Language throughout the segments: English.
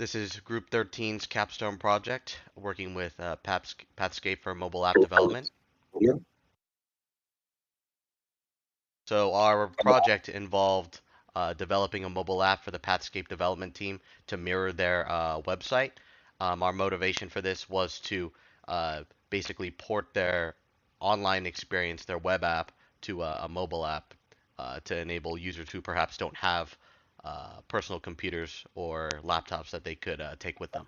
This is Group13's Capstone project, working with Pathscape for mobile app development. So our project involved developing a mobile app for the Pathscape development team to mirror their website. Our motivation for this was to basically port their online experience, their web app, to a mobile app to enable users who perhaps don't have personal computers or laptops that they could take with them.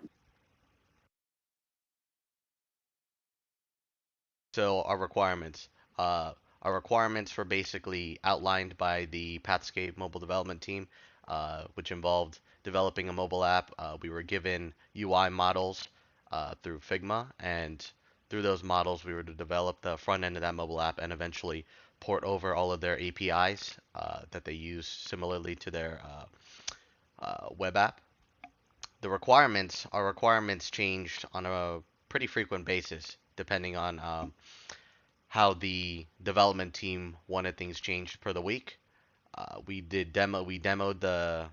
So uh, our requirements were basically outlined by the Pathscape mobile development team, which involved developing a mobile app. We were given UI models through Figma, and through those models, we were to develop the front end of that mobile app and eventually port over all of their APIs that they use similarly to their web app. Our requirements changed on a pretty frequent basis, depending on how the development team wanted things changed per the week. We demoed the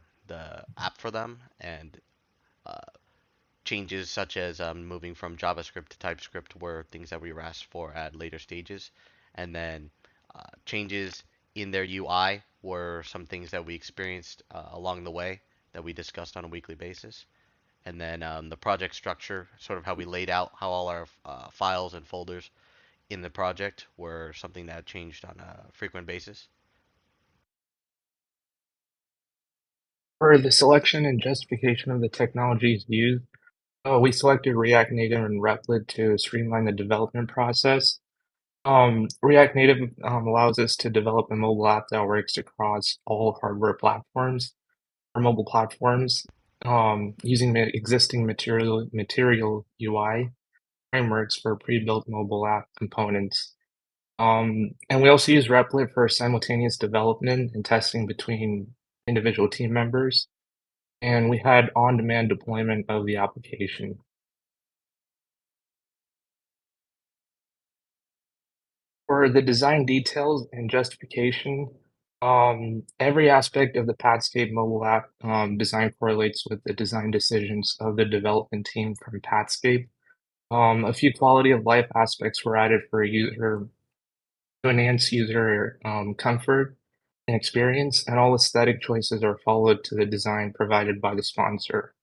app for them, and uh, changes such as moving from JavaScript to TypeScript were things that we were asked for at later stages, and then changes in their UI were some things that we experienced along the way that we discussed on a weekly basis. And then the project structure, sort of how we laid out how all our files and folders in the project were something that changed on a frequent basis. For the selection and justification of the technologies used, we selected React Native and Replit to streamline the development process. React Native allows us to develop a mobile app that works across all hardware platforms or mobile platforms using the existing material UI frameworks for pre-built mobile app components. And we also use Replit for simultaneous development and testing between individual team members. And we had on-demand deployment of the application. For the design details and justification, every aspect of the Pathscape mobile app design correlates with the design decisions of the development team from Pathscape. A few quality of life aspects were added for user to enhance user comfort and experience, and all aesthetic choices are followed to the design provided by the sponsor.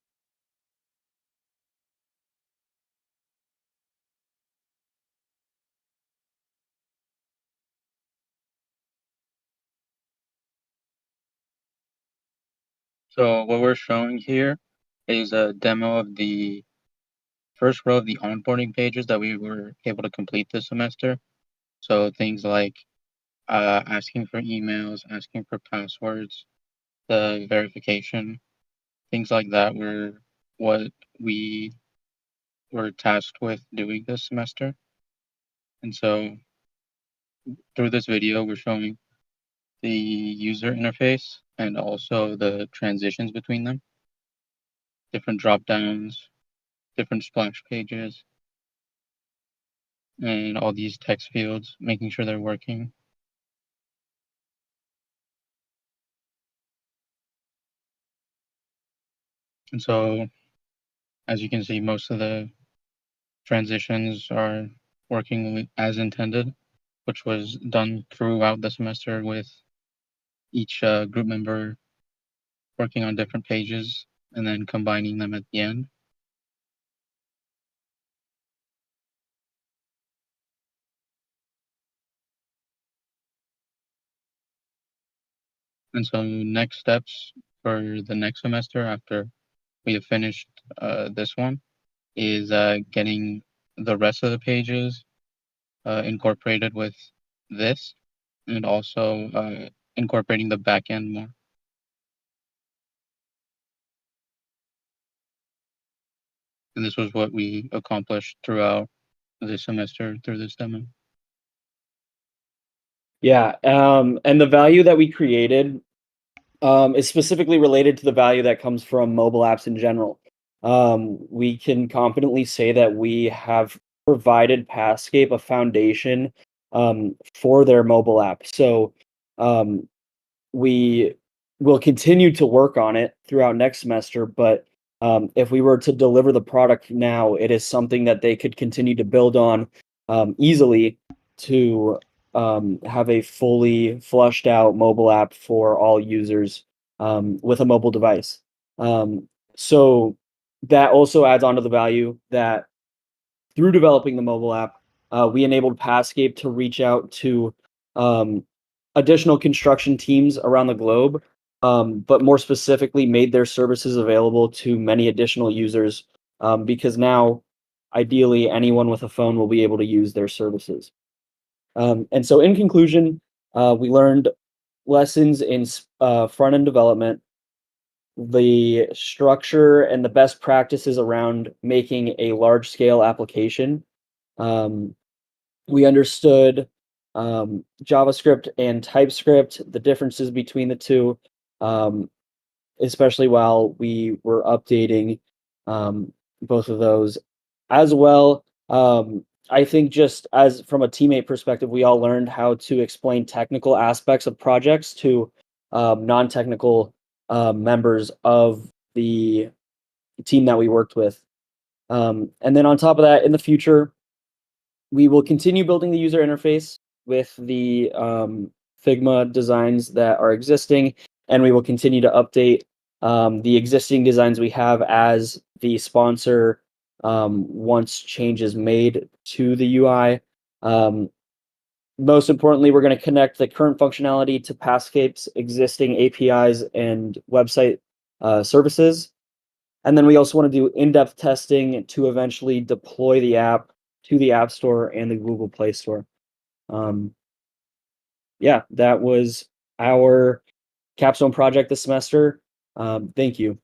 So what we're showing here is a demo of the first row of the onboarding pages that we were able to complete this semester. So things like asking for emails, asking for passwords, the verification, things like that were what we were tasked with doing this semester. And so through this video, we're showing the user interface and also the transitions between them, different drop downs, different splash pages, and all these text fields, making sure they're working. And so, as you can see, most of the transitions are working as intended, which was done throughout the semester with each group member working on different pages and then combining them at the end. And so next steps for the next semester after we have finished this one is getting the rest of the pages incorporated with this and also incorporating the back end more. And this was what we accomplished throughout this semester through this demo. Yeah, and the value that we created is specifically related to the value that comes from mobile apps in general. We can confidently say that we have provided Pathscape a foundation for their mobile app. So we will continue to work on it throughout next semester, but If we were to deliver the product now, it is something that they could continue to build on easily to have a fully flushed out mobile app for all users with a mobile device. So that also adds on to the value that through developing the mobile app, we enabled Pathscape to reach out to additional construction teams around the globe, but more specifically made their services available to many additional users because now, ideally, anyone with a phone will be able to use their services. And so, in conclusion, we learned lessons in front-end development, the structure and the best practices around making a large-scale application. We understood JavaScript and TypeScript, the differences between the two, especially while we were updating both of those as well. I think just as from a teammate perspective, we all learned how to explain technical aspects of projects to non-technical members of the team that we worked with. And then on top of that, in the future, we will continue building the user interface with the Figma designs that are existing, and we will continue to update the existing designs we have as the sponsor once changes made to the UI. Most importantly, we're going to connect the current functionality to Pathscape's existing APIs and website services. And then we also want to do in-depth testing to eventually deploy the app to the App Store and the Google Play Store. Yeah, that was our Capstone project this semester. Thank you.